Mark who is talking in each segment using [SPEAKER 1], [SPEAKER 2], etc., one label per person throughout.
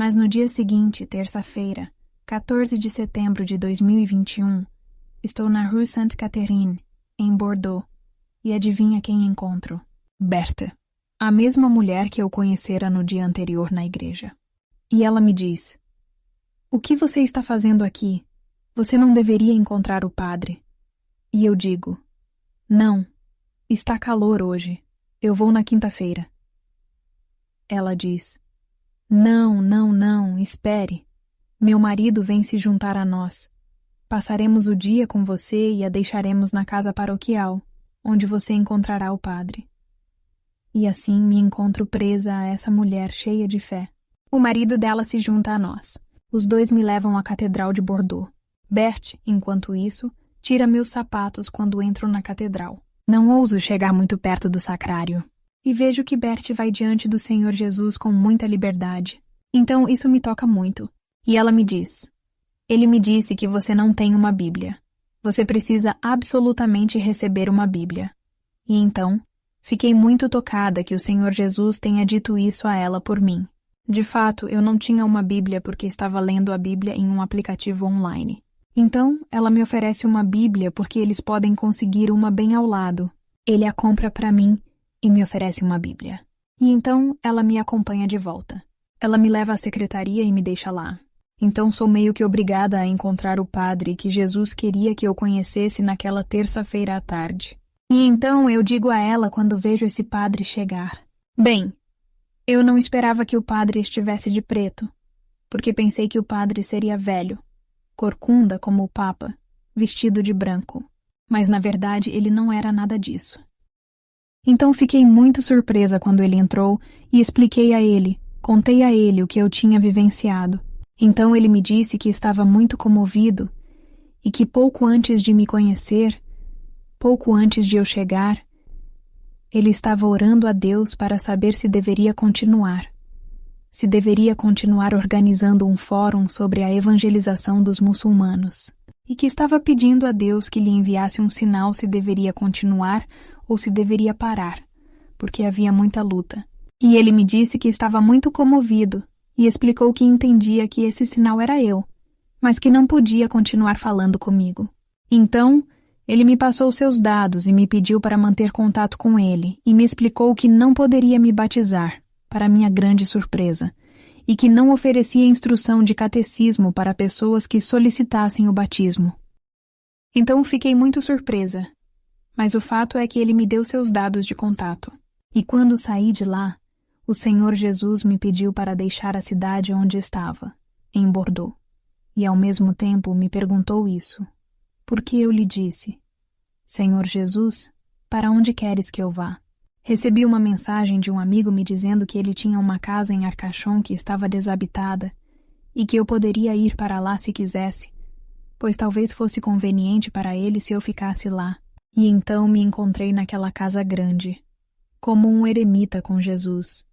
[SPEAKER 1] Mas no dia seguinte, terça-feira, 14 de setembro de 2021, estou na Rue Sainte-Catherine, em Bordeaux, e adivinha quem encontro? Berthe, a mesma mulher que eu conhecera no dia anterior na igreja. E ela me diz: "O que você está fazendo aqui? Você não deveria encontrar o padre." E eu digo: "Não, está calor hoje. Eu vou na quinta-feira." Ela diz: Não, espere. Meu marido vem se juntar a nós. Passaremos o dia com você e a deixaremos na casa paroquial, onde você encontrará o padre." E assim me encontro presa a essa mulher cheia de fé. O marido dela se junta a nós. Os dois me levam à Catedral de Bordeaux. Berthe, enquanto isso, tira meus sapatos quando entro na catedral. Não ouso chegar muito perto do sacrário. E vejo que Berthe vai diante do Senhor Jesus com muita liberdade. Então isso me toca muito. E ela me diz: "Ele me disse que você não tem uma Bíblia. Você precisa absolutamente receber uma Bíblia." E então, fiquei muito tocada que o Senhor Jesus tenha dito isso a ela por mim. De fato, eu não tinha uma Bíblia porque estava lendo a Bíblia em um aplicativo online. Então, ela me oferece uma Bíblia porque eles podem conseguir uma bem ao lado. Ele a compra para mim e me oferece uma Bíblia. E então, ela me acompanha de volta. Ela me leva à secretaria e me deixa lá. Então, sou meio que obrigada a encontrar o padre que Jesus queria que eu conhecesse naquela terça-feira à tarde. E então, eu digo a ela quando vejo esse padre chegar: "Bem, eu não esperava que o padre estivesse de preto, porque pensei que o padre seria velho, corcunda como o Papa, vestido de branco. Mas na verdade ele não era nada disso." Então fiquei muito surpresa quando ele entrou e contei a ele o que eu tinha vivenciado. Então ele me disse que estava muito comovido e que pouco antes de me conhecer, pouco antes de eu chegar, ele estava orando a Deus para saber se deveria continuar organizando um fórum sobre a evangelização dos muçulmanos, e que estava pedindo a Deus que lhe enviasse um sinal se deveria continuar ou se deveria parar, porque havia muita luta. E ele me disse que estava muito comovido e explicou que entendia que esse sinal era eu, mas que não podia continuar falando comigo. Então, ele me passou seus dados e me pediu para manter contato com ele e me explicou que não poderia me batizar, para minha grande surpresa, e que não oferecia instrução de catecismo para pessoas que solicitassem o batismo. Então fiquei muito surpresa, mas o fato é que ele me deu seus dados de contato. E quando saí de lá, o Senhor Jesus me pediu para deixar a cidade onde estava, em Bordeaux, e ao mesmo tempo me perguntou isso. Porque eu lhe disse: "Senhor Jesus, para onde queres que eu vá?" Recebi uma mensagem de um amigo me dizendo que ele tinha uma casa em Arcachon que estava desabitada e que eu poderia ir para lá se quisesse, pois talvez fosse conveniente para ele se eu ficasse lá. E então me encontrei naquela casa grande, como um eremita com Jesus,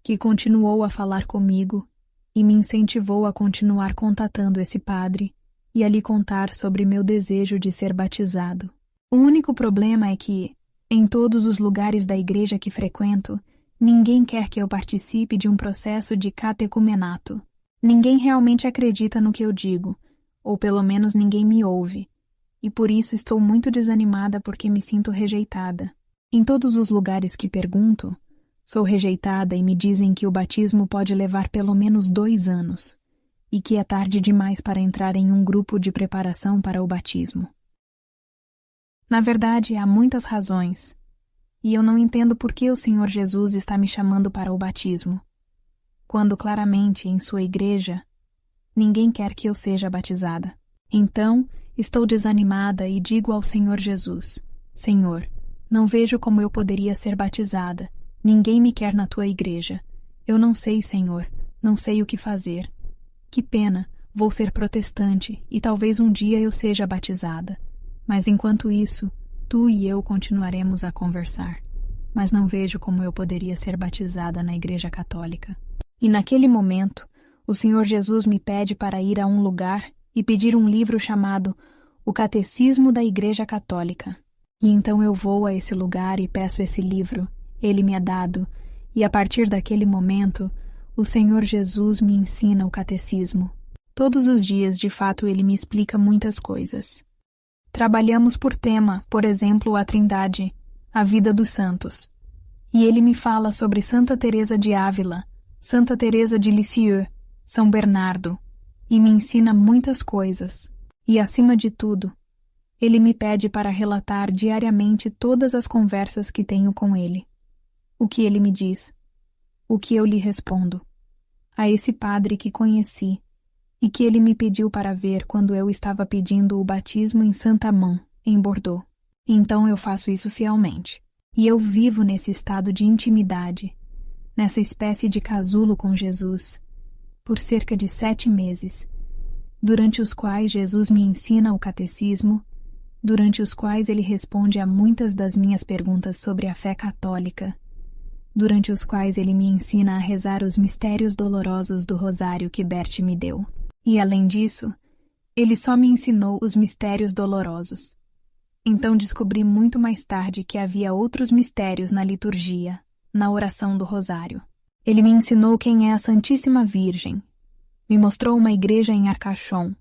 [SPEAKER 1] que continuou a falar comigo e me incentivou a continuar contatando esse padre e a lhe contar sobre meu desejo de ser batizado. O único problema é que, em todos os lugares da igreja que frequento, ninguém quer que eu participe de um processo de catecumenato. Ninguém realmente acredita no que eu digo, ou pelo menos ninguém me ouve, e por isso estou muito desanimada porque me sinto rejeitada. Em todos os lugares que pergunto, sou rejeitada e me dizem que o batismo pode levar pelo menos 2 anos, e que é tarde demais para entrar em um grupo de preparação para o batismo. Na verdade, há muitas razões, e eu não entendo por que o Senhor Jesus está me chamando para o batismo, quando claramente, em sua igreja, ninguém quer que eu seja batizada. Então, estou desanimada e digo ao Senhor Jesus: "Senhor, não vejo como eu poderia ser batizada. Ninguém me quer na tua igreja. Eu não sei, Senhor, não sei o que fazer. Que pena, vou ser protestante e talvez um dia eu seja batizada. Mas enquanto isso, tu e eu continuaremos a conversar. Mas não vejo como eu poderia ser batizada na Igreja Católica." E naquele momento, o Senhor Jesus me pede para ir a um lugar e pedir um livro chamado O Catecismo da Igreja Católica. E então eu vou a esse lugar e peço esse livro. Ele me é dado, e a partir daquele momento, O Senhor Jesus me ensina o catecismo. Todos os dias, de fato, ele me explica muitas coisas. Trabalhamos por tema, por exemplo, a Trindade, a vida dos santos. E ele me fala sobre Santa Teresa de Ávila, Santa Teresa de Lisieux, São Bernardo, e me ensina muitas coisas. E, acima de tudo, ele me pede para relatar diariamente todas as conversas que tenho com ele. O que ele me diz, o que eu lhe respondo. A esse padre que conheci e que ele me pediu para ver quando eu estava pedindo o batismo em Saint-Amand, em Bordeaux. Então eu faço isso fielmente. E eu vivo nesse estado de intimidade, nessa espécie de casulo com Jesus, por cerca de 7 meses, durante os quais Jesus me ensina o catecismo, durante os quais ele responde a muitas das minhas perguntas sobre a fé católica, durante os quais ele me ensina a rezar os mistérios dolorosos do rosário que Bertie me deu. E, além disso, ele só me ensinou os mistérios dolorosos. Então descobri muito mais tarde que havia outros mistérios na liturgia, na oração do rosário. Ele me ensinou quem é a Santíssima Virgem. Me mostrou uma igreja em Arcachon,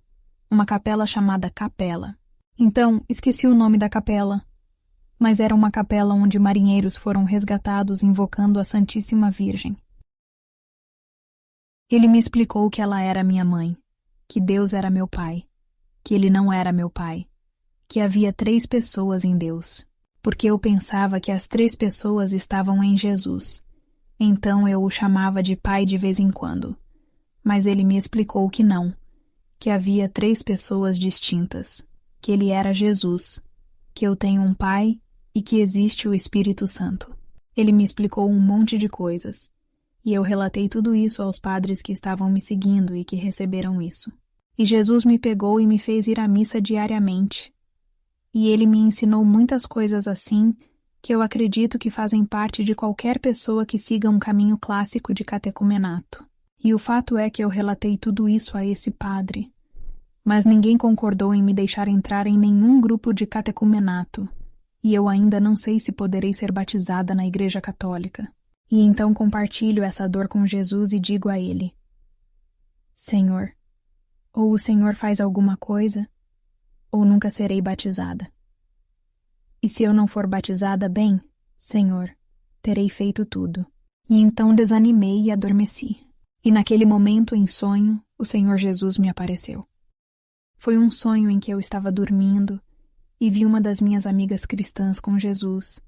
[SPEAKER 1] uma capela chamada Capela. Então, esqueci o nome da capela, mas era uma capela onde marinheiros foram resgatados invocando a Santíssima Virgem. Ele me explicou que ela era minha mãe, que Deus era meu pai, que ele não era meu pai, que havia 3 pessoas em Deus, porque eu pensava que as 3 pessoas estavam em Jesus. Então eu o chamava de pai de vez em quando, mas ele me explicou que não, que havia 3 pessoas distintas, que ele era Jesus, que eu tenho um pai e que existe o Espírito Santo. Ele me explicou um monte de coisas, e eu relatei tudo isso aos padres que estavam me seguindo e que receberam isso. E Jesus me pegou e me fez ir à missa diariamente. E ele me ensinou muitas coisas assim, que eu acredito que fazem parte de qualquer pessoa que siga um caminho clássico de catecumenato. E o fato é que eu relatei tudo isso a esse padre. Mas ninguém concordou em me deixar entrar em nenhum grupo de catecumenato, e eu ainda não sei se poderei ser batizada na Igreja Católica. E então compartilho essa dor com Jesus e digo a ele: Senhor, ou o Senhor faz alguma coisa, ou nunca serei batizada. E se eu não for batizada, bem, Senhor, terei feito tudo. E então desanimei e adormeci. E naquele momento, em sonho, o Senhor Jesus me apareceu. Foi um sonho em que eu estava dormindo e vi uma das minhas amigas cristãs com Jesus.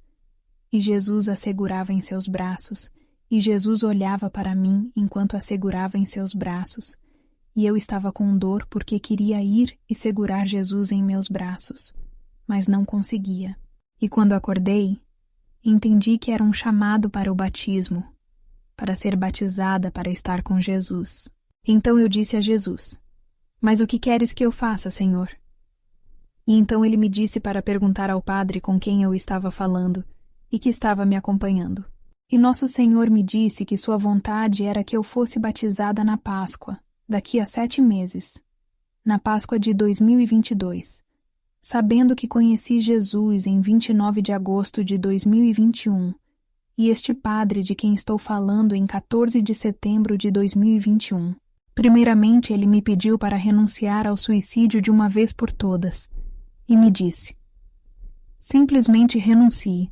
[SPEAKER 1] E Jesus a segurava em seus braços, e Jesus olhava para mim enquanto a segurava em seus braços. E eu estava com dor porque queria ir e segurar Jesus em meus braços, mas não conseguia. E quando acordei, entendi que era um chamado para o batismo, para ser batizada para estar com Jesus. Então eu disse a Jesus: Mas o que queres que eu faça, Senhor? E então ele me disse para perguntar ao padre com quem eu estava falando e que estava me acompanhando. E nosso Senhor me disse que sua vontade era que eu fosse batizada na Páscoa, daqui a 7 meses, na Páscoa de 2022, sabendo que conheci Jesus em 29 de agosto de 2021 e este padre de quem estou falando em 14 de setembro de 2021. Primeiramente, ele me pediu para renunciar ao suicídio de uma vez por todas e me disse: simplesmente renuncie,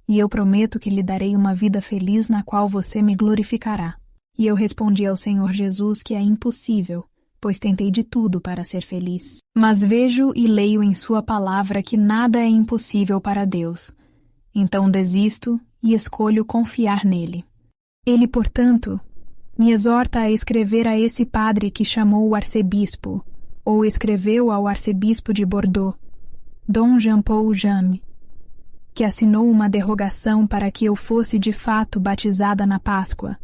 [SPEAKER 1] e eu prometo que lhe darei uma vida feliz na qual você me glorificará. E eu respondi ao Senhor Jesus que é impossível, pois tentei de tudo para ser feliz. Mas vejo e leio em sua palavra que nada é impossível para Deus. Então desisto e escolho confiar nele. Ele, portanto, me exorta a escrever a esse padre que chamou o arcebispo, ou escreveu ao arcebispo de Bordeaux, Dom Jean-Paul Jamme, que assinou uma derrogação para que eu fosse de fato batizada na Páscoa,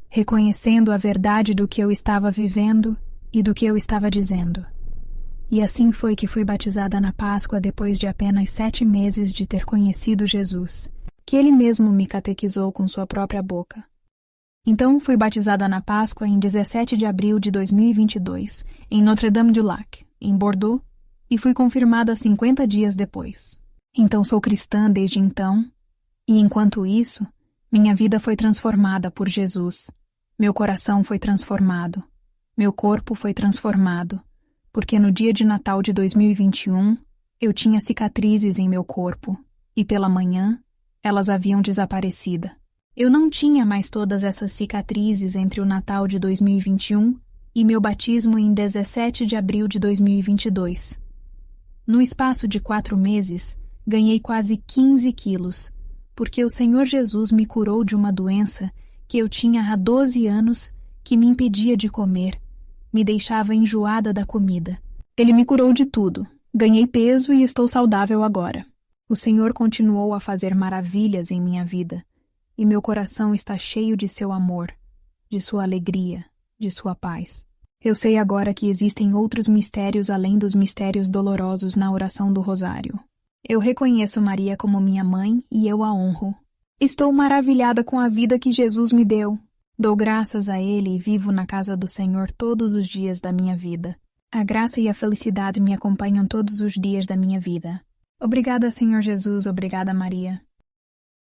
[SPEAKER 1] reconhecendo a verdade do que eu estava vivendo e do que eu estava dizendo. E assim foi que fui batizada na Páscoa depois de apenas 7 meses de ter conhecido Jesus, que ele mesmo me catequizou com sua própria boca. Então fui batizada na Páscoa em 17 de abril de 2022, em Notre-Dame-du-Lac, em Bordeaux, e fui confirmada 50 dias depois. Então sou cristã desde então, e enquanto isso, minha vida foi transformada por Jesus. Meu coração foi transformado. Meu corpo foi transformado, porque no dia de Natal de 2021, eu tinha cicatrizes em meu corpo, e pela manhã, elas haviam desaparecido. Eu não tinha mais todas essas cicatrizes entre o Natal de 2021 e meu batismo em 17 de abril de 2022. No espaço de 4 meses, ganhei quase 15 quilos, porque o Senhor Jesus me curou de uma doença que eu tinha há 12 anos que me impedia de comer, me deixava enjoada da comida. Ele me curou de tudo. Ganhei peso e estou saudável agora. O Senhor continuou a fazer maravilhas em minha vida, e meu coração está cheio de seu amor, de sua alegria, de sua paz. Eu sei agora que existem outros mistérios além dos mistérios dolorosos na oração do Rosário. Eu reconheço Maria como minha mãe e eu a honro. Estou maravilhada com a vida que Jesus me deu. Dou graças a Ele e vivo na casa do Senhor todos os dias da minha vida. A graça e a felicidade me acompanham todos os dias da minha vida. Obrigada, Senhor Jesus, obrigada, Maria.